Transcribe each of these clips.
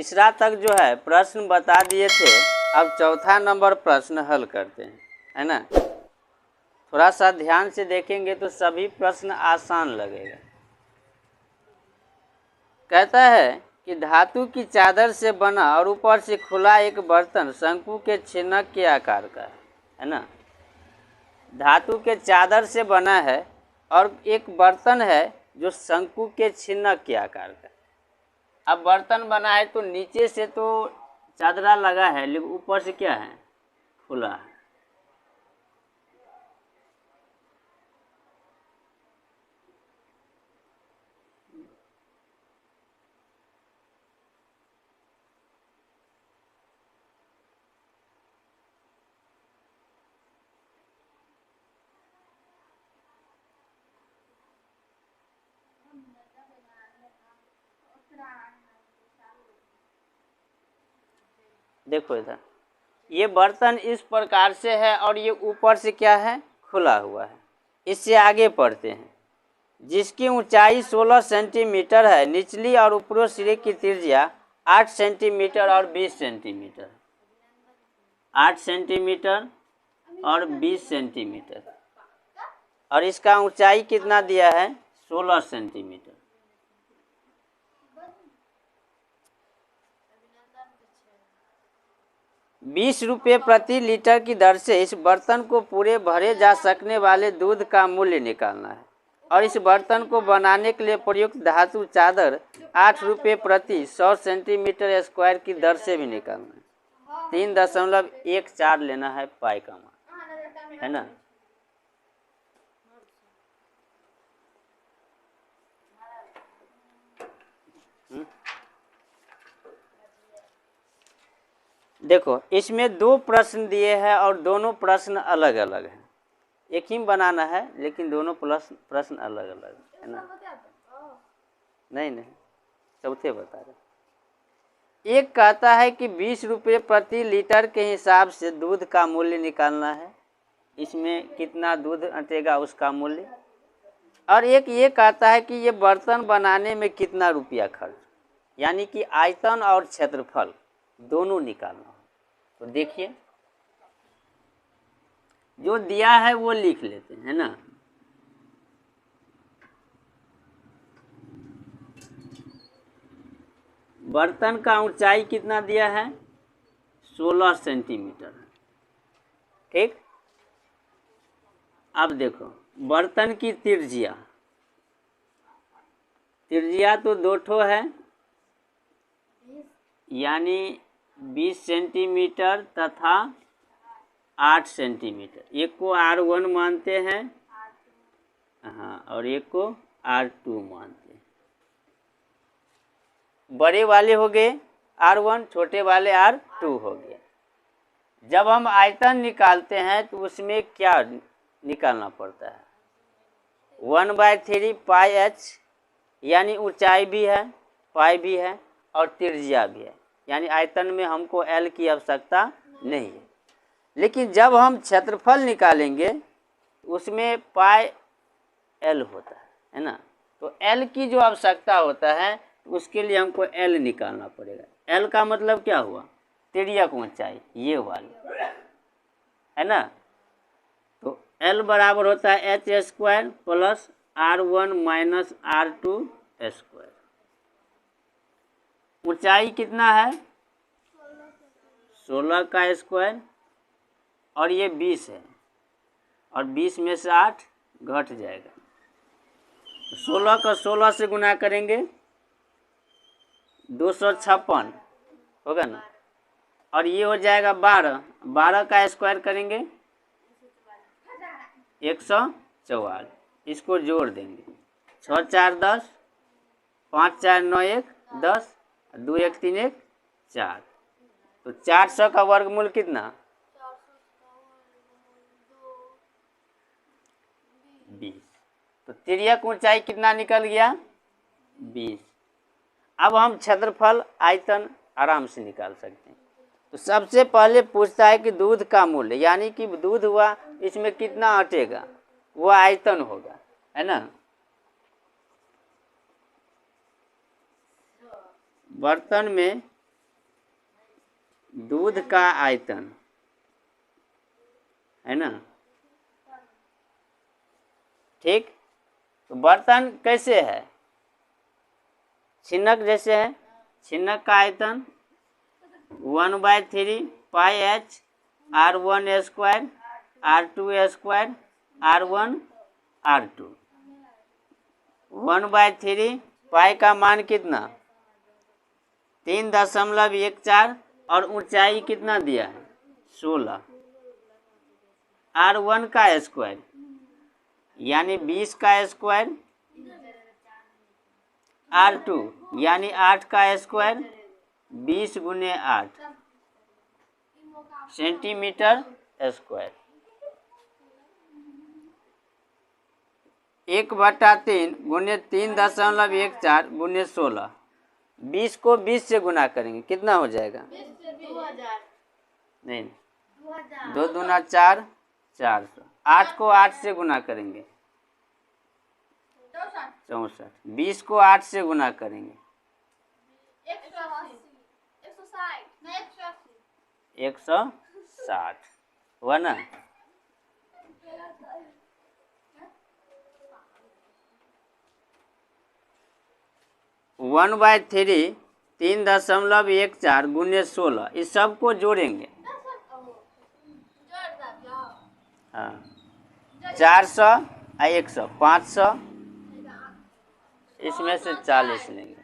तीसरा तक जो है प्रश्न बता दिए थे। अब चौथा नंबर प्रश्न हल करते हैं, है ना। थोड़ा सा ध्यान से देखेंगे तो सभी प्रश्न आसान लगेगा। कहता है कि धातु की चादर से बना और ऊपर से खुला एक बर्तन शंकु के छिन्नक के आकार का है ना। धातु के चादर से बना है और एक बर्तन है जो शंकु के छिन्नक के आकार का। अब बर्तन बना है तो नीचे से तो चादरा लगा है, लेकिन ऊपर से क्या है, खुला है। देखो इधर, ये बर्तन इस प्रकार से है और ये ऊपर से क्या है, खुला हुआ है। इससे आगे पढ़ते हैं। जिसकी ऊंचाई 16 सेंटीमीटर है, निचली और ऊपरी सिरे की त्रिज्या 8 सेंटीमीटर और 20 सेंटीमीटर। 8 सेंटीमीटर और 20 सेंटीमीटर, और इसका ऊंचाई कितना दिया है, 16 सेंटीमीटर। ₹20 प्रति लीटर की दर से इस बर्तन को पूरे भरे जा सकने वाले दूध का मूल्य निकालना है, और इस बर्तन को बनाने के लिए प्रयुक्त धातु चादर ₹8 प्रति 100 सेंटीमीटर स्क्वायर की दर से भी निकालना है। 3.14 लेना है पाई का मान, है ना। देखो, इसमें दो प्रश्न दिए हैं और दोनों प्रश्न अलग अलग हैं। एक ही बनाना है लेकिन दोनों प्रश्न अलग अलग है ना। नहीं, चौथे बता रहे। एक कहता है कि ₹20 प्रति लीटर के हिसाब से दूध का मूल्य निकालना है, इसमें कितना दूध अटेगा उसका मूल्य। और एक ये कहता है कि ये बर्तन बनाने में कितना रुपया खर्च, यानी कि आयतन और क्षेत्रफल दोनों निकालना है। तो देखिए, जो दिया है वो लिख लेते हैं, है ना। बर्तन का ऊंचाई कितना दिया है, 16 सेंटीमीटर, ठीक। अब देखो, बर्तन की त्रिज्या तो 2 ठो है, यानी 20 सेंटीमीटर तथा 8 सेंटीमीटर। एक को R1 मानते हैं, हाँ, और एक को R2 मानते हैं। बड़े वाले हो गए R1, छोटे वाले R2 हो गए। जब हम आयतन निकालते हैं तो उसमें क्या निकालना पड़ता है, 1/3 पाई h, यानी ऊंचाई भी है, पाई भी है और त्रिज्या भी है, यानी आयतन में हमको L की आवश्यकता नहीं है। लेकिन जब हम क्षेत्रफल निकालेंगे उसमें पाई L होता है ना। तो L की जो आवश्यकता होता है उसके लिए हमको L निकालना पड़ेगा। L का मतलब क्या हुआ, तिर्यक ऊंचाई, ये वाली, है ना। तो L बराबर होता है h² plus R1 minus R2 square. ऊंचाई कितना है, 16 का स्क्वायर, और ये 20 है, और 20 में से 8 घट जाएगा। 16 का 16 से गुना करेंगे 256 होगा ना, और ये हो जाएगा 12 का स्क्वायर करेंगे 144। इसको जोड़ देंगे, 6 4 10, 5 4 9 1 10, 2 1 3 1 4। तो 400 का वर्गमूल कितना, 20। तो तिर्यक ऊंचाई कितना निकल गया, 20। अब हम क्षेत्रफल आयतन आराम से निकाल सकते हैं। तो सबसे पहले पूछता है कि दूध का मूल्य, यानी कि दूध हुआ, इसमें कितना अटेगा, वो आयतन होगा, है ना। बर्तन में दूध का आयतन, है ना। ठीक, तो बर्तन कैसे है, छिन्नक जैसे है। छिन्नक का आयतन 1/3 पाई H R1² R2² R1 R2। 1/3 पाई का मान कितना 3.14 और ऊंचाई कितना दिया है 16। R1 का स्क्वायर यानी 20 का स्क्वायर, R2 यानी 8 का स्क्वायर, 20 गुने 8 सेंटीमीटर स्क्वायर। 1/3 गुने 3.14 गुने 16। 20 को 20 से गुना करेंगे कितना हो जाएगा, नहीं 2 दूना 4, 400। 8 को 8 से गुना करेंगे 64। 20 को 8 से गुना करेंगे 160 हुआ ना। वन बाय थ्री 3.14 गुने 16, इस सब को जोड़ेंगे। हाँ 400 और 100 500, इसमें से 40 लेंगे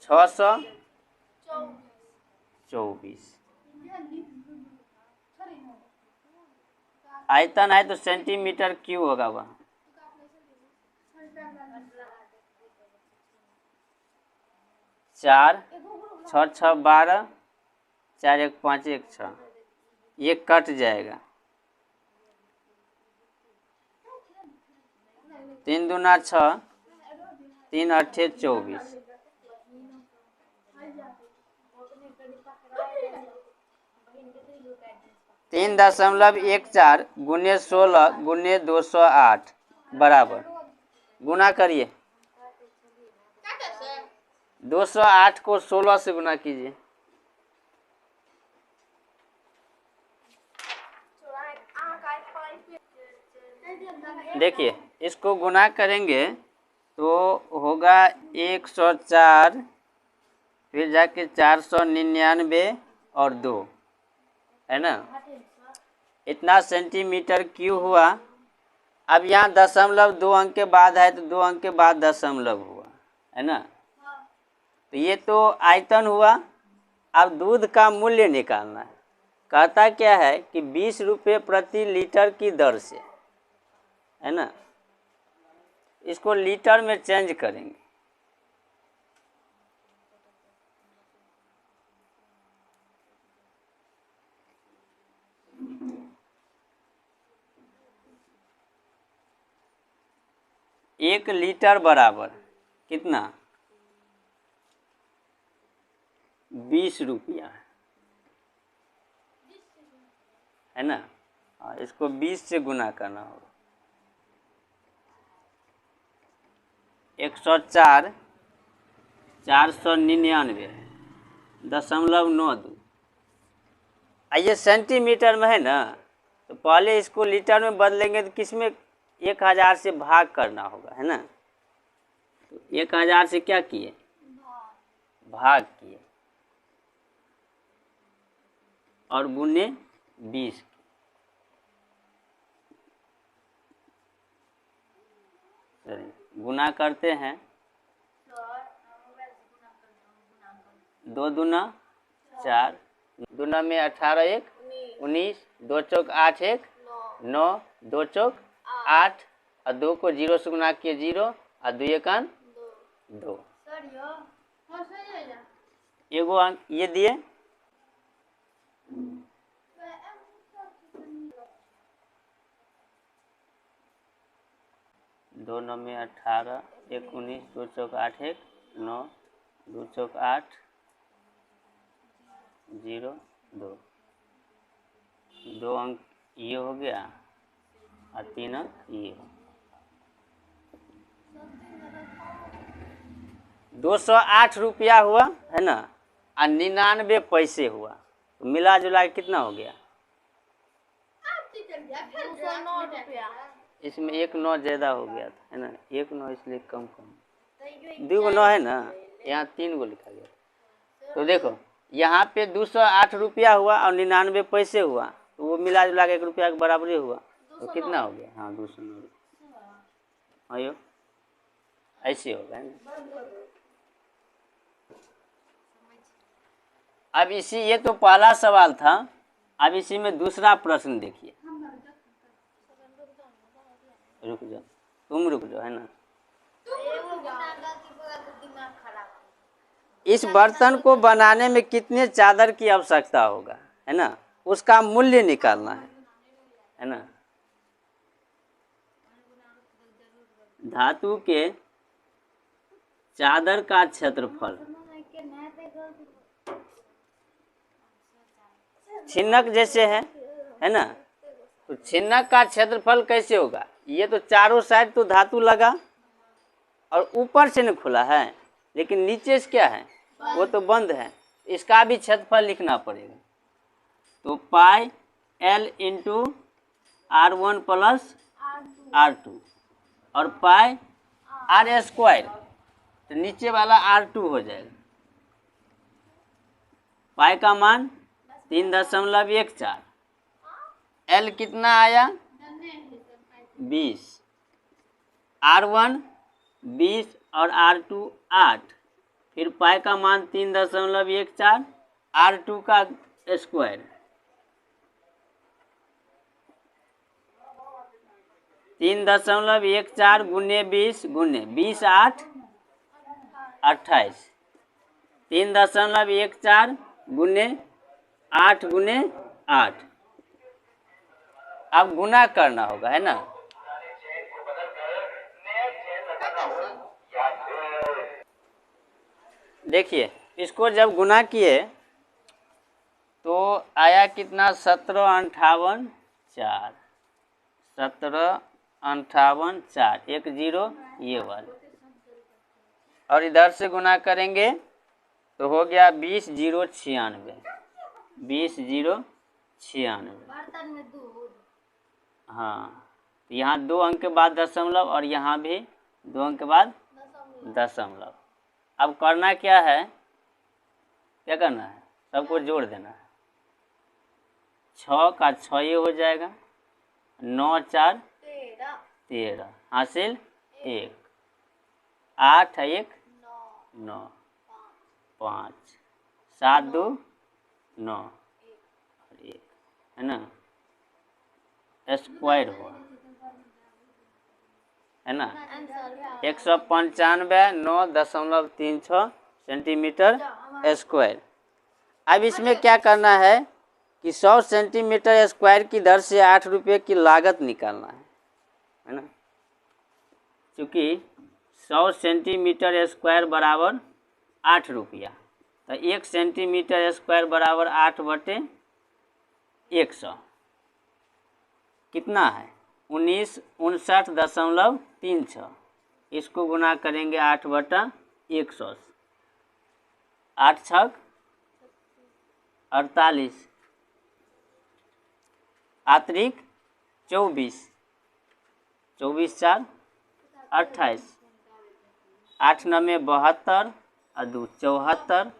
624। आयतन है तो सेंटीमीटर क्यूब होगा वहाँ। 4 6 6 12 4 1 5 1 6, ये कट जाएगा। 3 दूना 6 3 8 24। 3.14 गुने 16 गुने 208 बराबर, गुना करिए। 208 को 16 से गुना कीजिए। देखिए इसको गुना करेंगे तो होगा 104, फिर जाके 499 और 2, है ना। इतना सेंटीमीटर क्यूब हुआ। अब यहाँ दशमलव 2 अंक के बाद है तो 2 अंक के बाद दशमलव हुआ, है ना। तो ये तो आयतन हुआ। अब दूध का मूल्य निकालना है। कहता क्या है कि 20 रुपये प्रति लीटर की दर से, है ना। इसको लीटर में चेंज करेंगे। एक लीटर बराबर कितना 20 रुपया, है ना। इसको 20 से गुना करना होगा। 104 499.92। ये सेंटीमीटर में है ना, तो पहले इसको लीटर में बदलेंगे तो किस में 1000 से भाग करना होगा, है ना। तो 1000 से क्या किए, भाग किए और गुने 20। गुना करते हैं 2 दूना 4, दूना में 18 1 19, 2 चौक 8 1 9, 2 चौक 8 और 2 को 0 से गुना किए 0 और 2 1 2। एगो अंक ये दिए। दो 9 में 18 1 19, 2 चौक 8 1 9, 2 चौक 8 0 2। 2 अंक ये हो गया और 3 अंक ये हो। 208 रुपया हुआ, है ना। और 99 पैसे हुआ, तो मिला जुला के कितना हो गया? 209 रुपया। इसमें 1 9 ज़्यादा हो गया था, है ना, 1 9 इसलिए कम 2 9 है ना, यहाँ 3 गो लिखा गया। तो देखो यहाँ पे 208 रुपया हुआ और 99 पैसे हुआ, तो वो मिला जुला के 1 रुपया के बराबरी हुआ, तो कितना हो गया? हाँ 209 रुपया। हाँ यो ऐसे होगा, है ना। अब इसी, ये तो पहला सवाल था, अब इसी में दूसरा प्रश्न देखिए। रुक जाओ, तुम रुक जाओ, है ना। इस बर्तन को बनाने में कितने चादर की आवश्यकता होगा, है ना, उसका मूल्य निकालना है ना। धातु के चादर का क्षेत्रफल छिन्नक जैसे है ना, तो छिन्नक का क्षेत्रफल कैसे होगा? ये तो चारों साइड तो धातु लगा और ऊपर से न खुला है, लेकिन नीचे से क्या है, वो तो बंद है, इसका भी क्षेत्रफल लिखना पड़ेगा। तो पाई L into R1 plus R2 और पाई R स्क्वायर, तो नीचे वाला R2 हो जाएगा। पाई का मान 3.14, L कितना आया 20, R1 20 और R2 8, फिर पाई का मान 3.14, R2 का स्क्वायर 3.14 गुने 20 गुने 20 8 28, 3.14 गुने 8 गुने 8। अब गुना करना होगा, है ना। देखिए इसको जब गुना किए तो आया कितना, 17 58 4, 17 58 4, 1 0 ये वाला, और इधर से गुना करेंगे तो हो गया 20 0 96, 20 0 96। हाँ, तो यहाँ 2 अंक के बाद दशमलव और यहाँ भी 2 अंक के बाद दशमलव। अब करना क्या है, क्या करना है, सबको जोड़ देना है। 6 का 6 ये हो जाएगा, 9 4 13 हासिल 1, 8 1 9 5 7 2 9 और 1, है ना, स्क्वायर हुआ, है ना, 195 9.36 सेंटीमीटर स्क्वायर। अब इसमें क्या करना है कि 100 सेंटीमीटर स्क्वायर की दर से 8 रुपये की लागत निकालना है ना, क्योंकि 100 सेंटीमीटर स्क्वायर बराबर 8 रुपया, तो 1 सेंटीमीटर स्क्वायर बराबर 8/100 कितना है, 1959.36। इसको गुना करेंगे 8/100, 8 छक 48, अतिरिक्त 24, 24 4 28, 8 9 72 और 2 74,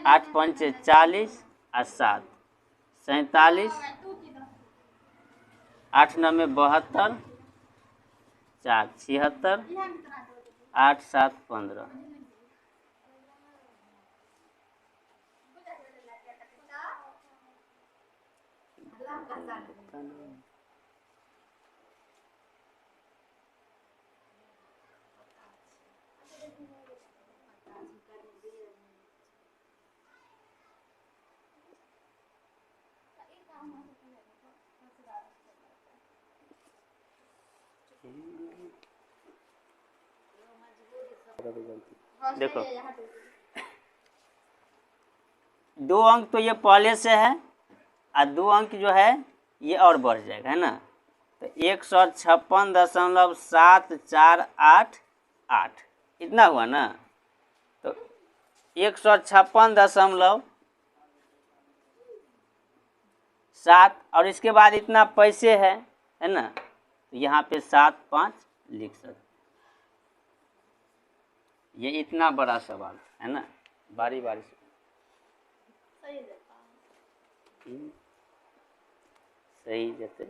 8 5 40 और 7 47, 8 9 72, 4 76, 8 7 15। देखो 2 अंक तो ये पहले से है और 2 अंक जो है ये और बढ़ जाएगा, है ना, तो 156.7488 इतना हुआ ना। तो 156.7 और इसके बाद इतना पैसे है ना, तो यहाँ पे 7 5 लिख सकते। ये इतना बड़ा सवाल है ना, बारी बारी से सही देता हूँ। सही देते।